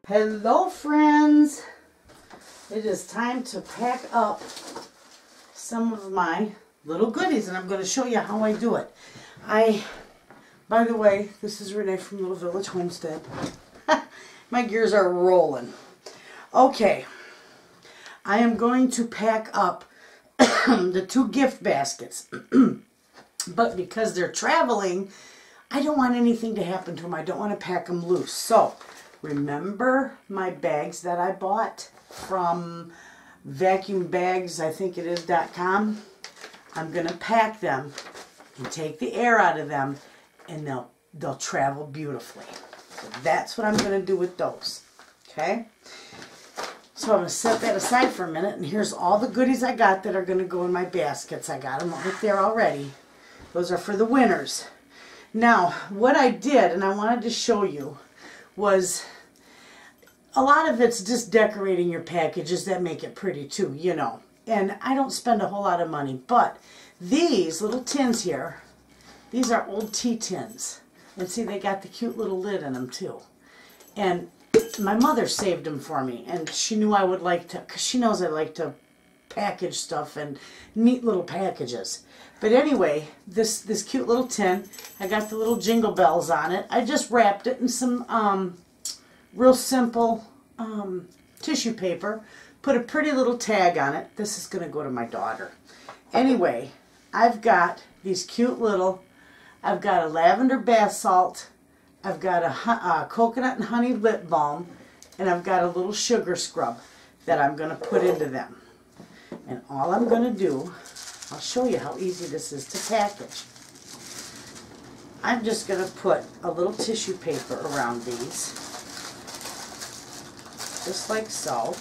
Hello friends, it is time to pack up some of my little goodies and I'm going to show you how I do it. By the way, this is Renee from Little Village Homestead. My gears are rolling. Okay, I am going to pack up the 2 gift baskets, but because they're traveling, I don't want anything to happen to them. I don't want to pack them loose. So, remember my bags that I bought from vacuumbags, I think it is .com? I'm going to pack them and take the air out of them, and they'll travel beautifully. So that's what I'm going to do with those. Okay? So I'm going to set that aside for a minute, and here's all the goodies I got that are going to go in my baskets. I got them right there already. Those are for the winners. Now, what I did, and I wanted to show you, was a lot of it's just decorating your packages that make it pretty too, you know. And I don't spend a whole lot of money, but these little tins here, these are old tea tins. And see, they got the cute little lid in them too. And my mother saved them for me, and she knew I would like to, because she knows I like to package stuff and neat little packages. But anyway, this cute little tin, I got the little jingle bells on it. I just wrapped it in some real simple tissue paper, put a pretty little tag on it. This is going to go to my daughter. Anyway, I've got these cute little, I've got a lavender bath salt, I've got a coconut and honey lip balm, and I've got a little sugar scrub that I'm going to put into them. And all I'm going to do, I'll show you how easy this is to package. I'm just going to put a little tissue paper around these, just like so.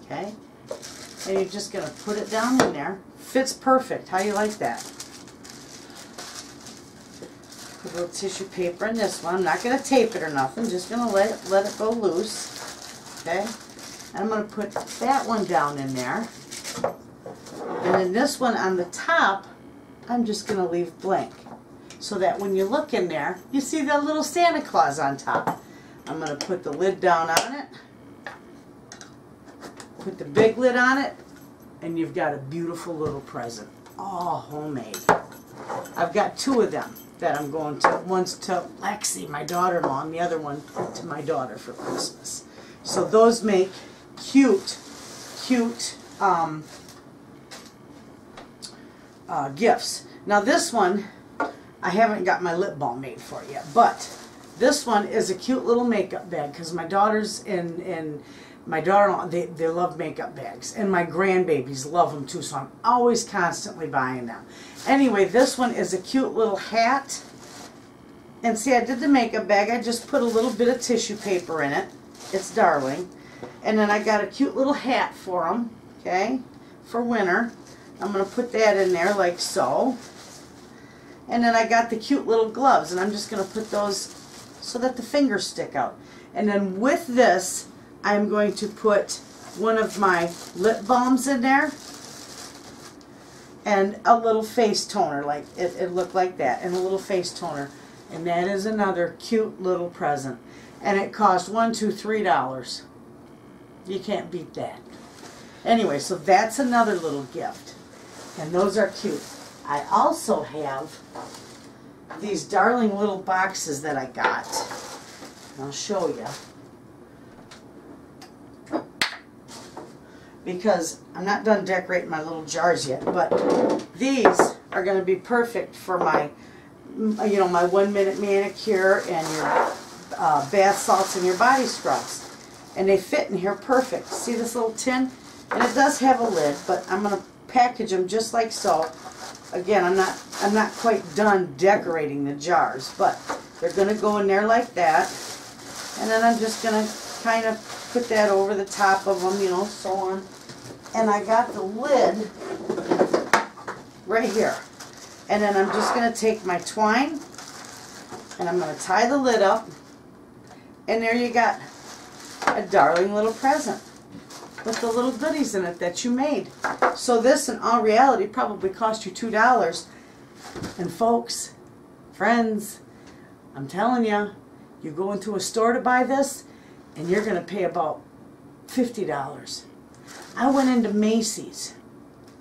Okay? And you're just going to put it down in there. Fits perfect. How do you like that? Put a little tissue paper in this one. I'm not going to tape it or nothing. Just going to let it go loose. Okay? And I'm going to put that one down in there. And then this one on the top, I'm just going to leave blank. So that when you look in there, you see that little Santa Claus on top. I'm going to put the lid down on it. Put the big lid on it. And you've got a beautiful little present. All homemade. I've got 2 of them that I'm going to. One's to Lexi, my daughter-in-law, and the other one to my daughter for Christmas. So those make cute gifts. Now this one, I haven't got my lip balm made for it yet, but this one is a cute little makeup bag because my daughters and my daughter-in-law, they love makeup bags, and my grandbabies love them too, so I'm always constantly buying them. Anyway, this one is a cute little hat, and see, I did the makeup bag. I just put a little bit of tissue paper in it. It's darling. And then I got a cute little hat for them, okay, for winter. I'm going to put that in there like so. And then I got the cute little gloves, and I'm just going to put those so that the fingers stick out. And then with this, I'm going to put one of my lip balms in there and a little face toner, like it looked like that, and a little face toner. And that is another cute little present. And it cost $1, $2, $3. You can't beat that. Anyway, so that's another little gift. And those are cute. I also have these darling little boxes that I got. I'll show you. Because I'm not done decorating my little jars yet, but these are going to be perfect for my, you know, my 1-minute manicure and your bath salts and your body scrubs. And they fit in here perfect. See this little tin? And it does have a lid, but I'm going to package them just like so. Again, I'm not quite done decorating the jars, but they're going to go in there like that. And then I'm just going to kind of put that over the top of them, you know, so on. And I got the lid right here. And then I'm just going to take my twine and I'm going to tie the lid up. And there you got a darling little present with the little goodies in it that you made. So this, in all reality, probably cost you $2. And folks, friends, I'm telling you, you go into a store to buy this, and you're going to pay about $50. I went into Macy's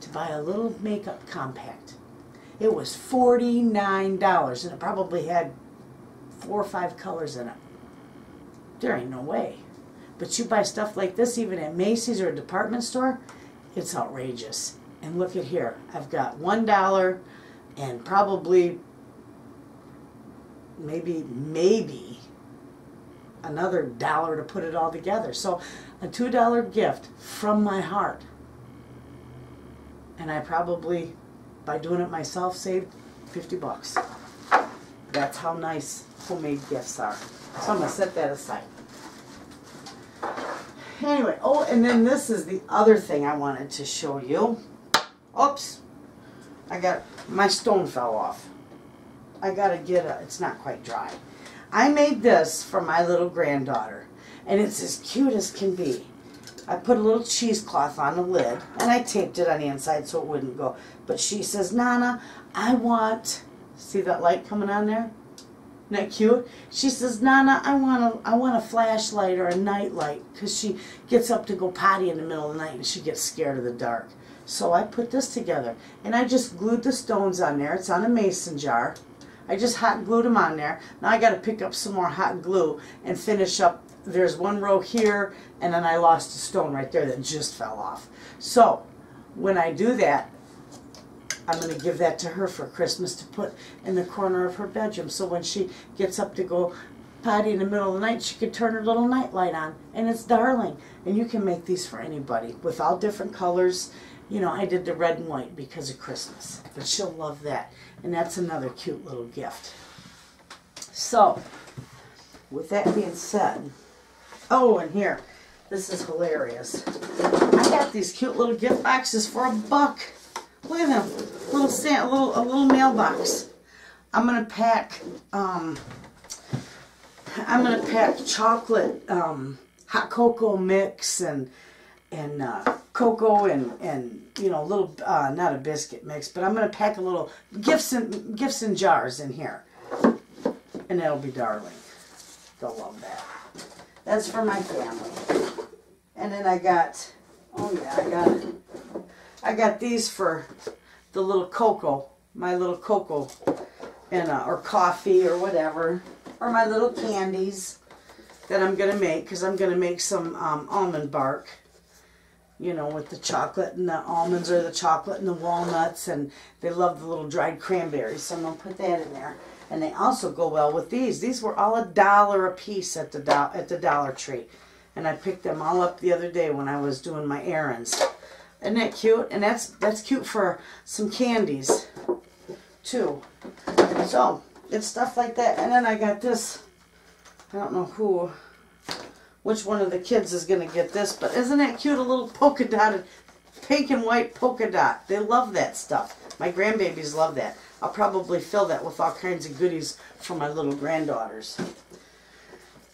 to buy a little makeup compact. It was $49, and it probably had 4 or 5 colors in it. There ain't no way. But you buy stuff like this even at Macy's or a department store, it's outrageous. And look at here. I've got $1 and probably maybe another $1 to put it all together. So a $2 gift from my heart. And I probably, by doing it myself, saved 50 bucks. That's how nice homemade gifts are. So I'm going to set that aside. Anyway, oh, and then this is the other thing I wanted to show you. Oops. My stone fell off. I got to get it's not quite dry. I made this for my little granddaughter, and it's as cute as can be. I put a little cheesecloth on the lid, and I taped it on the inside so it wouldn't go. But she says, Nana, I want, see that light coming on there? Isn't that cute? She says, Nana, I want a flashlight or a nightlight, because she gets up to go potty in the middle of the night and she gets scared of the dark. So I put this together, and I just glued the stones on there. It's on a mason jar. I just hot glued them on there. Now I got to pick up some more hot glue and finish up. There's one row here, and then I lost a stone right there that just fell off. So when I do that, I'm going to give that to her for Christmas to put in the corner of her bedroom. So when she gets up to go potty in the middle of the night, she can turn her little nightlight on. And it's darling. And you can make these for anybody with all different colors. You know, I did the red and white because of Christmas. But she'll love that. And that's another cute little gift. So, with that being said, oh, and here, this is hilarious. I got these cute little gift boxes for $1. Look at them, a little mailbox. I'm gonna pack chocolate, hot cocoa mix, and cocoa and you know, little not a biscuit mix, but I'm gonna pack a little gifts in jars in here, and that'll be darling. They'll love that. That's for my family. And then I got, oh yeah, I got these for the little cocoa, my little cocoa, and or coffee or whatever, or my little candies that I'm gonna make, because I'm gonna make some almond bark, you know, with the chocolate and the almonds or the chocolate and the walnuts, and they love the little dried cranberries, so I'm gonna put that in there. And they also go well with these. These were all $1 a piece at the Dollar Tree, and I picked them all up the other day when I was doing my errands. Isn't that cute? And that's cute for some candies too. So it's stuff like that. And then I got this. I don't know which one of the kids is gonna get this, but isn't that cute? A little polka dotted, pink and white polka dot. They love that stuff. My grandbabies love that. I'll probably fill that with all kinds of goodies for my little granddaughters.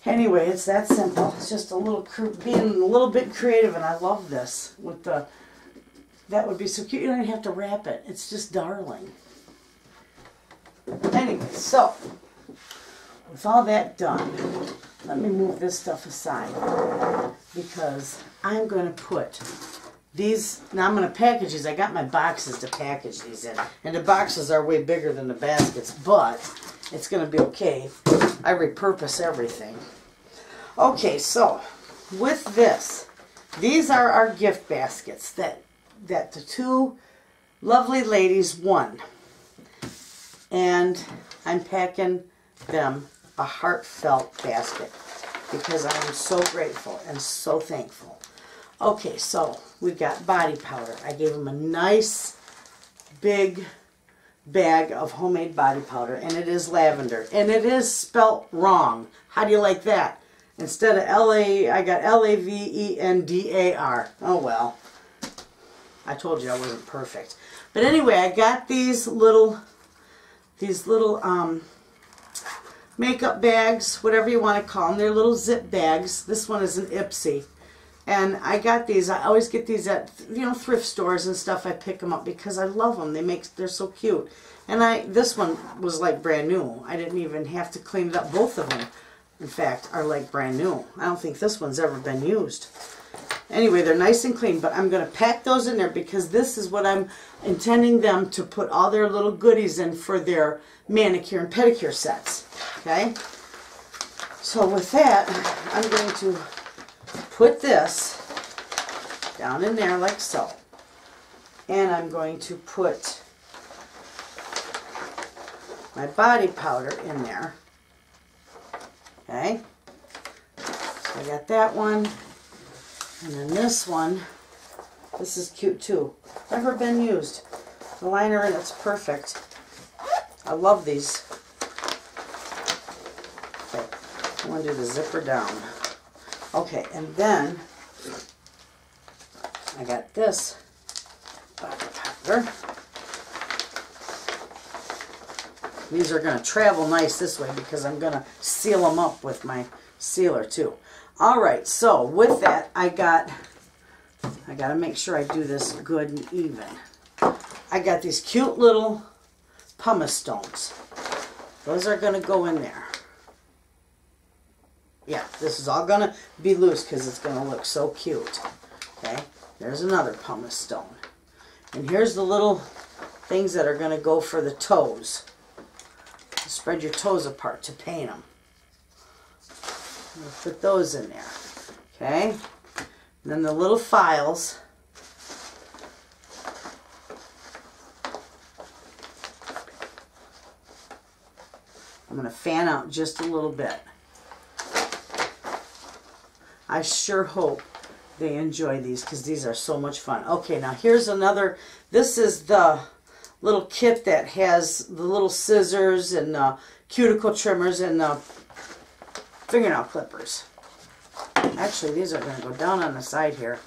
Anyway, it's that simple. It's just being a little bit creative, and I love this. That would be so cute. You don't even have to wrap it. It's just darling. Anyway, so with all that done, let me move this stuff aside, because I'm going to put these, now I'm going to package these. I got my boxes to package these in, and the boxes are way bigger than the baskets, but it's going to be okay. I repurpose everything. Okay, so with this, these are our gift baskets that the two lovely ladies won, and I'm packing them a heartfelt basket because I am so grateful and so thankful. Okay, so we got body powder. I gave them a nice big bag of homemade body powder, and it is lavender, and it is spelt wrong. How do you like that? Instead of L-A, I got L-A-V-E-N-D-A-R. Oh well. I told you I wasn't perfect. But anyway, I got these little makeup bags, whatever you want to call them. They're little zip bags. This one is an Ipsy. And I got these. I always get these at, you know, thrift stores and stuff. I pick them up because I love them. They're so cute. And this one was like brand new. I didn't even have to clean it up, both of them. in fact, are like brand new. I don't think this one's ever been used. Anyway, they're nice and clean, but I'm going to pack those in there because this is what I'm intending them to put all their little goodies in for their manicure and pedicure sets. Okay? So with that, I'm going to put this down in there like so. And I'm going to put my body powder in there. Okay? So I got that one. And then this one, this is cute too. Never been used. The liner in it's perfect. I love these. Okay, I want to do the zipper down. Okay, and then I got this body powder. These are going to travel nice this way because I'm going to seal them up with my sealer too. Alright, so with that, I got to make sure I do this good and even. I got these cute little pumice stones. Those are going to go in there. Yeah, this is all going to be loose because it's going to look so cute. Okay, there's another pumice stone. And here's the little things that are going to go for the toes. Spread your toes apart to paint them. We'll put those in there. Okay, and then the little files. I'm going to fan out just a little bit. I sure hope they enjoy these because these are so much fun. Okay, now here's another. This is the little kit that has the little scissors and cuticle trimmers and the fingernail clippers. Actually, these are going to go down on the side here.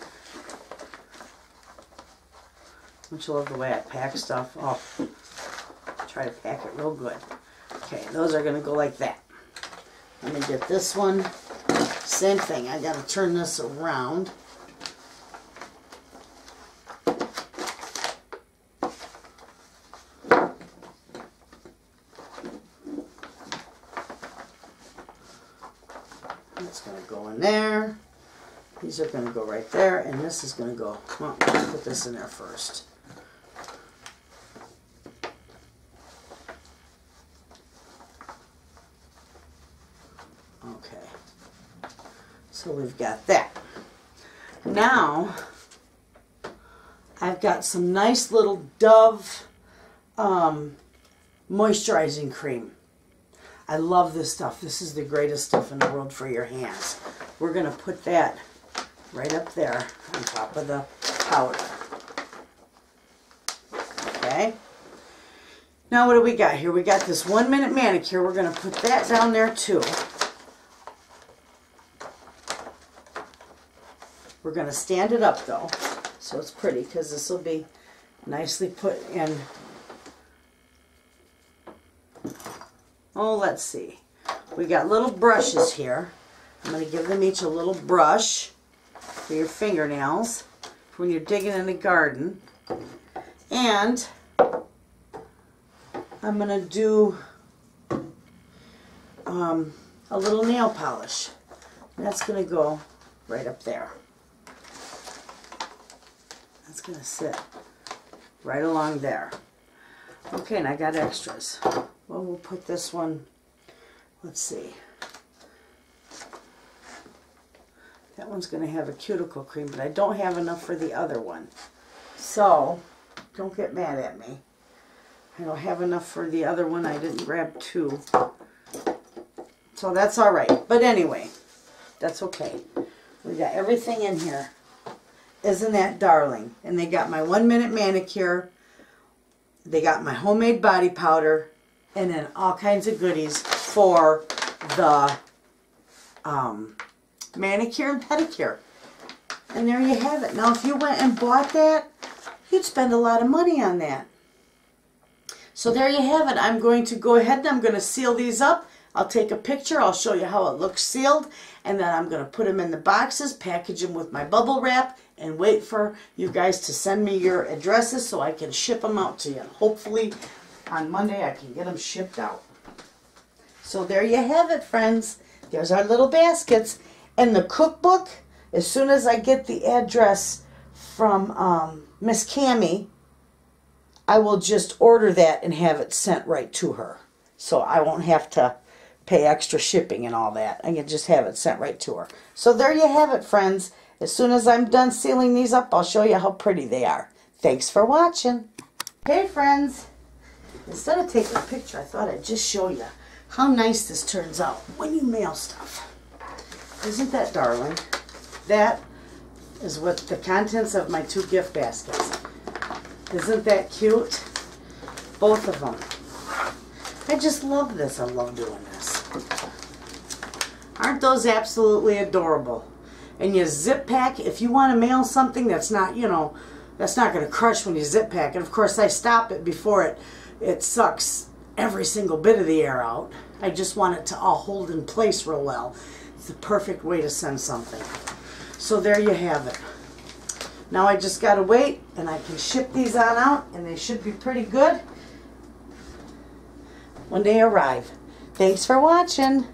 Don't you love the way I pack stuff? Oh, try to pack it real good. Okay, those are going to go like that. Let me get this one. Same thing. I got to turn this around. That's going to go in there. These are going to go right there, and this is going to go. Well, let's put this in there first. Okay. So we've got that. Now, I've got some nice little Dove moisturizing cream. I love this stuff. This is the greatest stuff in the world for your hands. We're going to put that right up there on top of the powder. Okay. Now what do we got here? We got this 1 minute manicure. We're going to put that down there too. We're going to stand it up though, so it's pretty because this will be nicely put in. Oh, let's see. We got little brushes here. I'm going to give them each a little brush for your fingernails when you're digging in the garden. And I'm going to do a little nail polish. That's going to go right up there. That's going to sit right along there. Okay, and I got extras. Well, we'll put this one, let's see. That one's going to have a cuticle cream, but I don't have enough for the other one. So, don't get mad at me. I don't have enough for the other one. I didn't grab two. So that's all right. But anyway, that's okay. We got everything in here. Isn't that darling? And they got my 1 minute manicure. They got my homemade body powder. And then all kinds of goodies for the manicure and pedicure. And there you have it. Now if you went and bought that, you'd spend a lot of money on that. So there you have it. I'm going to go ahead and I'm going to seal these up. I'll take a picture. I'll show you how it looks sealed. And then I'm going to put them in the boxes, package them with my bubble wrap, and wait for you guys to send me your addresses so I can ship them out to you. And hopefully on Monday I can get them shipped out. So there you have it, friends. There's our little baskets. And the cookbook, as soon as I get the address from Miss Cammie, I will just order that and have it sent right to her. So I won't have to pay extra shipping and all that. I can just have it sent right to her. So there you have it, friends. As soon as I'm done sealing these up, I'll show you how pretty they are. Thanks for watching. Hey, friends. Instead of taking a picture, I thought I'd just show you how nice this turns out when you mail stuff. Isn't that darling? That is what the contents of my 2 gift baskets. Isn't that cute? Both of them. I just love this. I love doing this. Aren't those absolutely adorable? And you zip pack, if you want to mail something that's not, you know, that's not going to crush when you zip pack. And of course I stop it before it sucks every single bit of the air out. I just want it to all hold in place real well. It's the perfect way to send something. So there you have it. Now I just got to wait and I can ship these on out and they should be pretty good when they arrive. Thanks for watching.